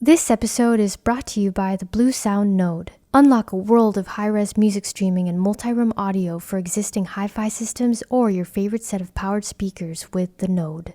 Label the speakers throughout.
Speaker 1: This episode is brought to you by the Bluesound Node. Unlock a world of high-res music streaming and multi-room audio for existing hi-fi systems or your favorite set of powered speakers with the Node.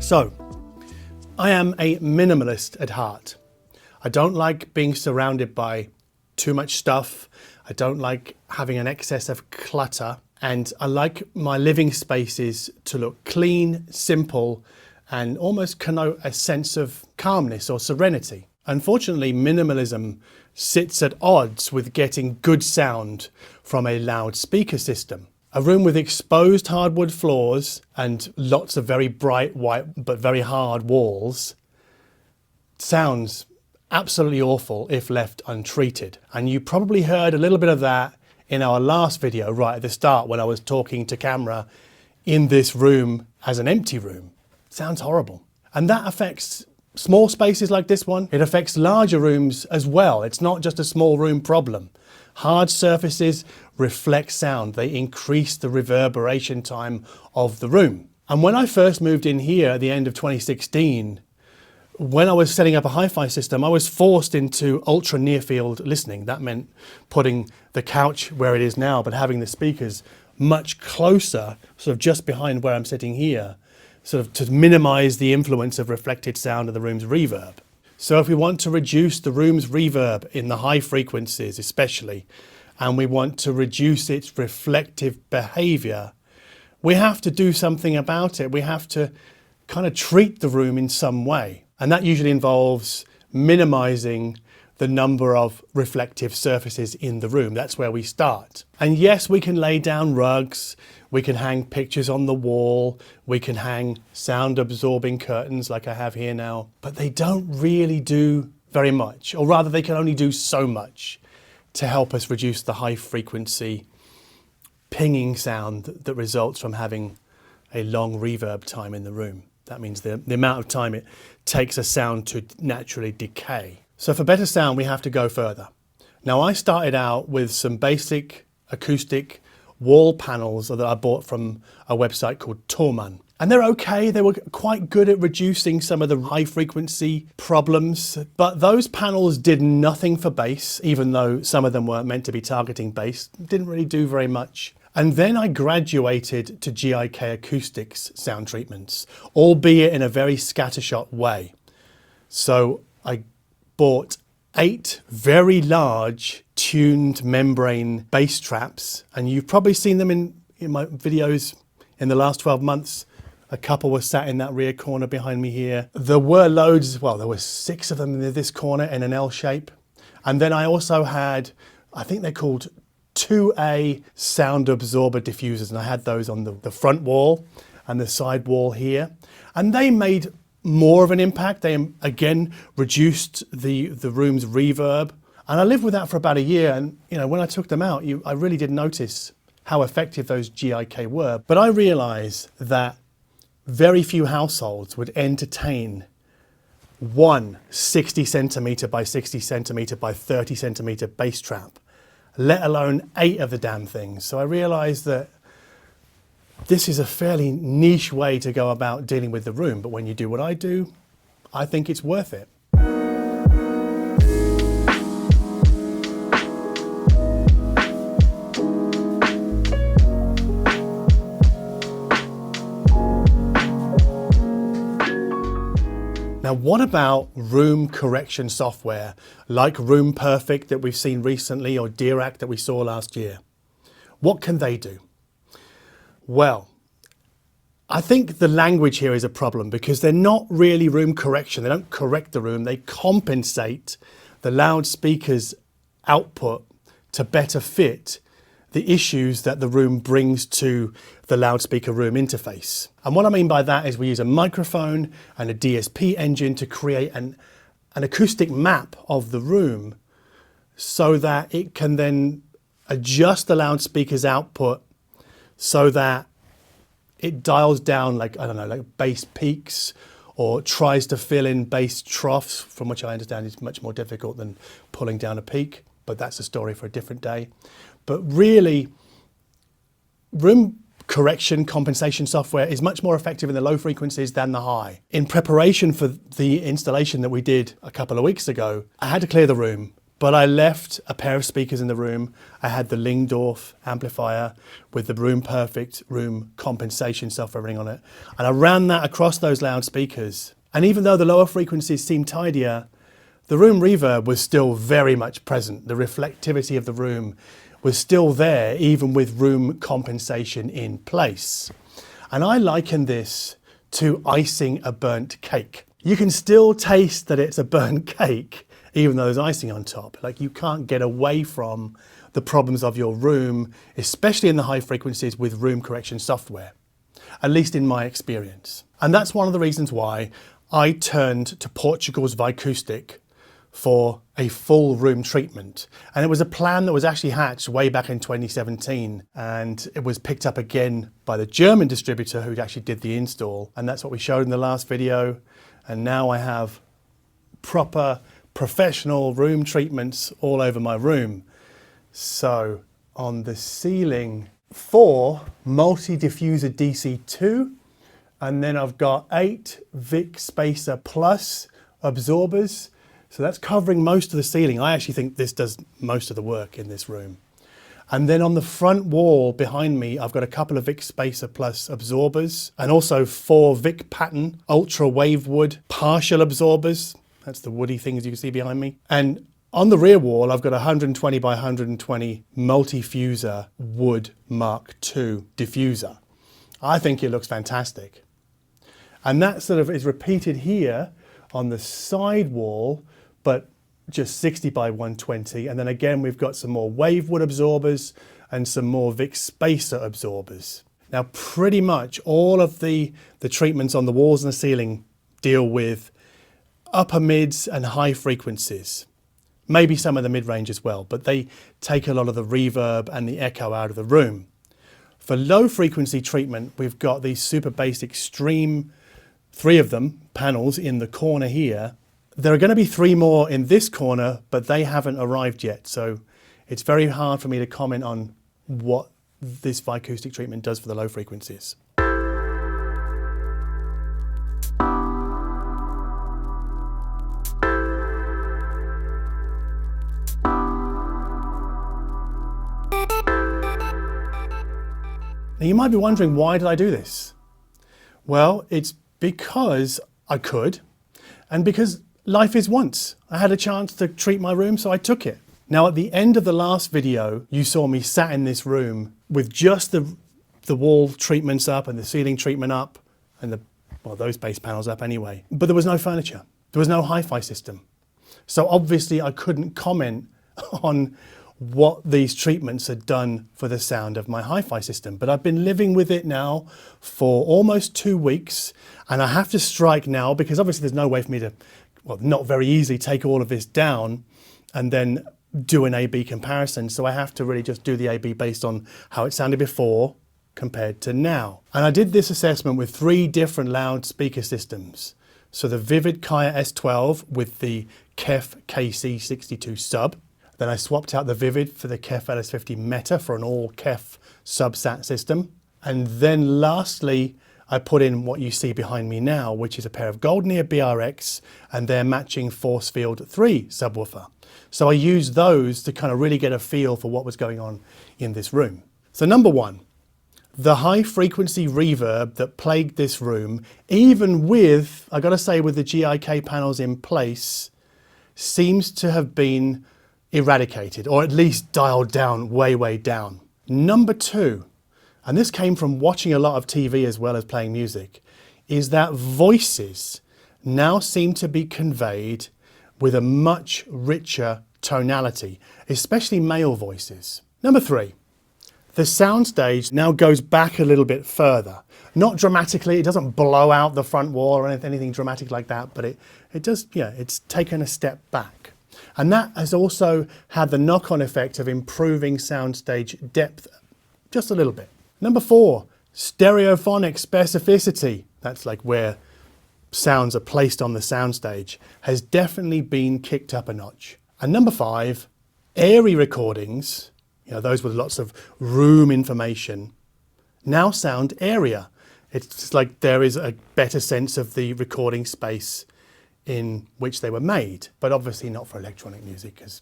Speaker 2: So, I am a minimalist at heart. I don't like being surrounded by too much stuff. I don't like having an excess of clutter. And I like my living spaces to look clean, simple, and almost connote a sense of calmness or serenity. Unfortunately, minimalism sits at odds with getting good sound from a loudspeaker system. A room with exposed hardwood floors and lots of very bright white but very hard walls sounds absolutely awful if left untreated. And you probably heard a little bit of that in our last video right at the start when I was talking to camera in this room as an empty room. Sounds horrible. And that affects small spaces like this one. It affects larger rooms as well. It's not just a small room problem. Hard surfaces reflect sound. They increase the reverberation time of the room. And when I first moved in here at the end of 2016, when I was setting up a hi-fi system, I was forced into ultra near field listening. That meant putting the couch where it is now, but having the speakers much closer, sort of just behind where I'm sitting here, sort of to minimize the influence of reflected sound of the room's reverb. So if we want to reduce the room's reverb in the high frequencies especially, and we want to reduce its reflective behavior, we have to do something about it. We have to kind of treat the room in some way. And that usually involves minimizing the number of reflective surfaces in the room. That's where we start. And yes, we can lay down rugs, we can hang pictures on the wall, we can hang sound absorbing curtains like I have here now, but they don't really do very much, or rather they can only do so much to help us reduce the high frequency pinging sound that results from having a long reverb time in the room. That means the amount of time it takes a sound to naturally decay. So for better sound, we have to go further. Now, I started out with some basic acoustic wall panels that I bought from a website called Torman. And they're okay. They were quite good at reducing some of the high frequency problems. But those panels did nothing for bass, even though some of them were meant to be targeting bass. Didn't really do very much. And then I graduated to GIK Acoustics sound treatments, albeit in a very scattershot way. So I bought 8 very large tuned membrane bass traps, and you've probably seen them in my videos in the last 12 months. A couple were sat in that rear corner behind me here. There were loads, well, there were 6 of them in this corner in an L shape. And then I also had, I think they're called 2A sound absorber diffusers, and I had those on the front wall and the side wall here. And they made more of an impact. They again reduced the room's reverb. And I lived with that for about a year, and when I took them out, I really did notice how effective those GIK were. But I realized that very few households would entertain one 60 centimeter by 60 centimeter by 30 centimeter bass trap, let alone 8 of the damn things. So I realized that this is a fairly niche way to go about dealing with the room, but when you do what I do, I think it's worth it. Now, what about room correction software like Room Perfect that we've seen recently, or Dirac that we saw last year? What can they do? Well, I think the language here is a problem because they're not really room correction. They don't correct the room. They compensate the loudspeaker's output to better fit the issues that the room brings to the loudspeaker room interface. And what I mean by that is we use a microphone and a DSP engine to create an acoustic map of the room so that it can then adjust the loudspeaker's output so that it dials down, like, I don't know, like bass peaks, or tries to fill in bass troughs, from which I understand is much more difficult than pulling down a peak, but that's a story for a different day. But really, room correction compensation software is much more effective in the low frequencies than the high. In preparation for the installation that we did a couple of weeks ago, I had to clear the room, but I left a pair of speakers in the room. I had the Lingdorf amplifier with the Room Perfect room compensation software running on it. And I ran that across those loudspeakers. And even though the lower frequencies seemed tidier, the room reverb was still very much present. The reflectivity of the room was still there, even with room compensation in place. And I liken this to icing a burnt cake. You can still taste that it's a burnt cake, even though there's icing on top. Like, you can't get away from the problems of your room, especially in the high frequencies with room correction software, at least in my experience. And that's one of the reasons why I turned to Portugal's Vicoustic for a full room treatment. And it was a plan that was actually hatched way back in 2017. And it was picked up again by the German distributor who actually did the install. And that's what we showed in the last video. And now I have proper professional room treatments all over my room. So on the ceiling, 4 multi-diffuser DC2, and then I've got 8 Vic Spacer Plus absorbers. So that's covering most of the ceiling. I actually think this does most of the work in this room. And then on the front wall behind me, I've got a couple of Vic Spacer Plus absorbers, and also 4 Vic Pattern Ultra Wave Wood partial absorbers. That's the woody things you can see behind me. And on the rear wall, I've got a 120 by 120 multi-fuser wood Mark II diffuser. I think it looks fantastic. And that sort of is repeated here on the side wall, but just 60 by 120. And then again, we've got some more wave wood absorbers and some more Vic Spacer absorbers. Now, pretty much all of the treatments on the walls and the ceiling deal with upper mids and high frequencies. Maybe some of the mid-range as well, but they take a lot of the reverb and the echo out of the room. For low frequency treatment, we've got these super bass extreme, 3 of them, panels in the corner here. There are going to be 3 more in this corner, but they haven't arrived yet. So it's very hard for me to comment on what this Vicoustic treatment does for the low frequencies. Now you might be wondering, why did I do this? Well, it's because I could, and because life is once. I had a chance to treat my room, so I took it. Now, at the end of the last video, you saw me sat in this room with just the wall treatments up and the ceiling treatment up, and those bass panels up anyway. But there was no furniture. There was no hi-fi system. So obviously I couldn't comment on what these treatments had done for the sound of my hi-fi system. But I've been living with it now for almost 2 weeks, and I have to strike now because obviously there's no way for me to, well, not very easily take all of this down and then do an A/B comparison. So I have to really just do the A/B based on how it sounded before compared to now. And I did this assessment with 3 different loudspeaker systems. So the Vivid Kaya S12 with the KEF KC62 sub. Then I swapped out the Vivid for the KEF LS50 Meta for an all KEF subsat system. And then lastly, I put in what you see behind me now, which is a pair of Golden Ear BRX and their matching Force Field 3 subwoofer. So I used those to kind of really get a feel for what was going on in this room. So number 1, the high frequency reverb that plagued this room, even with, I gotta say, with the GIK panels in place, seems to have been eradicated, or at least dialed down, way down. Number 2, and this came from watching a lot of TV as well as playing music, is that voices now seem to be conveyed with a much richer tonality, especially male voices. Number 3, The soundstage now goes back a little bit further. Not dramatically, it doesn't blow out the front wall or anything dramatic like that, but it does, yeah, it's taken a step back. And that has also had the knock-on effect of improving soundstage depth just a little bit. Number 4, stereophonic specificity. That's like where sounds are placed on the soundstage, has definitely been kicked up a notch. And number 5, airy recordings, you know, those with lots of room information, now sound airier. It's like there is a better sense of the recording space in which they were made, but obviously not for electronic music because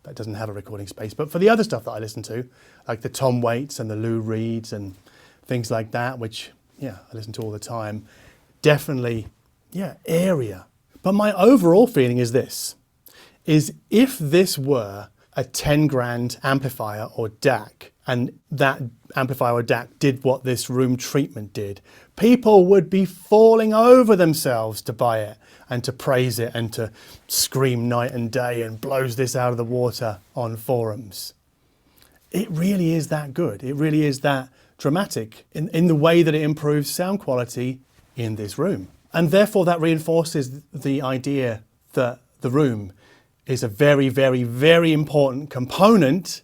Speaker 2: that doesn't have a recording space. But for the other stuff that I listen to, like the Tom Waits and the Lou Reeds and things like that, which, yeah, I listen to all the time, definitely, yeah, airier. But my overall feeling is this, is if this were a 10 grand amplifier or DAC, and that amplifier or DAC did what this room treatment did, people would be falling over themselves to buy it and to praise it and to scream night and day and blows this out of the water on forums. It really is that good. It really is that dramatic in the way that it improves sound quality in this room. And therefore that reinforces the idea that the room is a very, very, very important component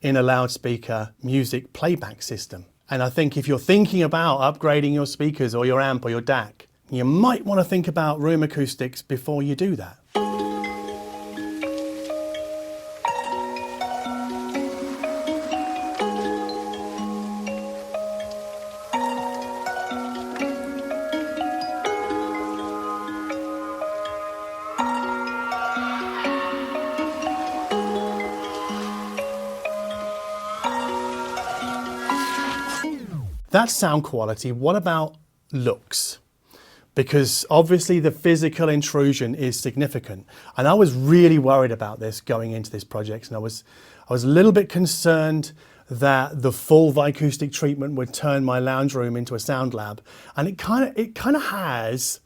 Speaker 2: in a loudspeaker music playback system. And I think if you're thinking about upgrading your speakers or your amp or your DAC, you might want to think about room acoustics before you do that. That's sound quality. What about looks? Because obviously the physical intrusion is significant. And I was really worried about this going into this project. And I was a little bit concerned that the full Vicoustic treatment would turn my lounge room into a sound lab. And it kind of has.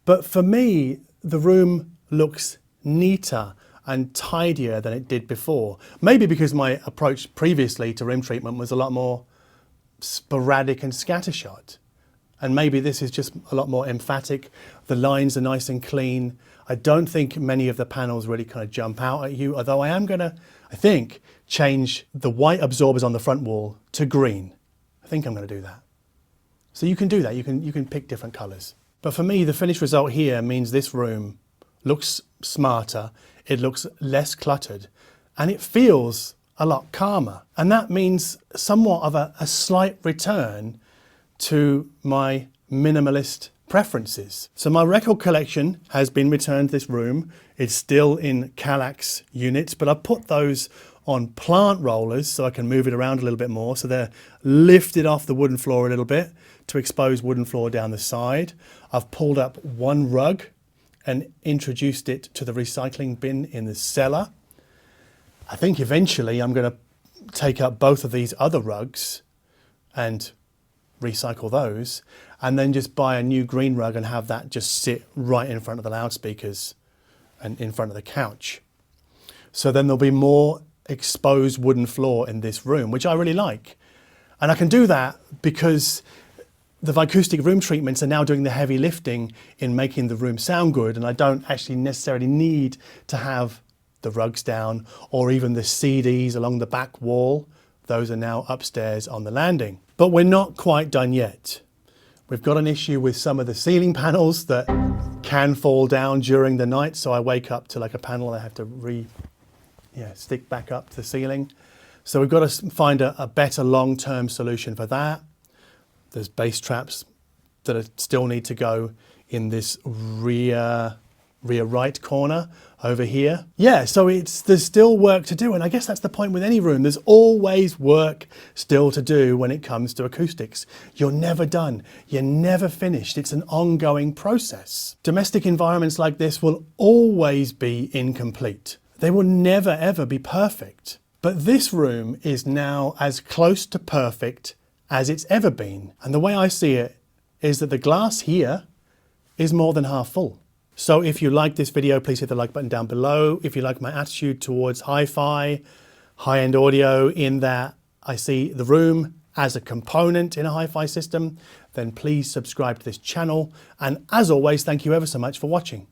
Speaker 2: But for me, the room looks neater and tidier than it did before. Maybe because my approach previously to room treatment was a lot more sporadic and scattershot, and maybe this is just a lot more emphatic. The lines are nice and clean. I don't think many of the panels really kind of jump out at you, although I am gonna, I think, change the white absorbers on the front wall to green. I think I'm gonna do that. So you can do that, you can pick different colors. But for me, the finished result here means this room looks smarter, it looks less cluttered, and it feels a lot calmer. And that means somewhat of a slight return to my minimalist preferences. So my record collection has been returned to this room. It's still in Kallax units, but I've put those on plant rollers so I can move it around a little bit more. So they're lifted off the wooden floor a little bit to expose wooden floor down the side. I've pulled up one rug and introduced it to the recycling bin in the cellar. I think eventually I'm going to take up both of these other rugs and recycle those, and then just buy a new green rug and have that just sit right in front of the loudspeakers and in front of the couch. So then there'll be more exposed wooden floor in this room, which I really like. And I can do that because the Vicoustic room treatments are now doing the heavy lifting in making the room sound good, and I don't actually necessarily need to have the rugs down or even the CDs along the back wall. Those are now upstairs on the landing. But we're not quite done yet. We've got an issue with some of the ceiling panels that can fall down during the night. So I wake up to like a panel and I have to stick back up to the ceiling. So we've got to find a better long-term solution for that. There's bass traps that still need to go in this rear right corner over here. Yeah, so there's still work to do, and I guess that's the point with any room. There's always work still to do when it comes to acoustics. You're never done. You're never finished. It's an ongoing process. Domestic environments like this will always be incomplete. They will never ever be perfect. But this room is now as close to perfect as it's ever been. And the way I see it is that the glass here is more than half full. So if you like this video, please hit the like button down below. If you like my attitude towards hi-fi, high-end audio in that I see the room as a component in a hi-fi system, then please subscribe to this channel. And as always, thank you ever so much for watching.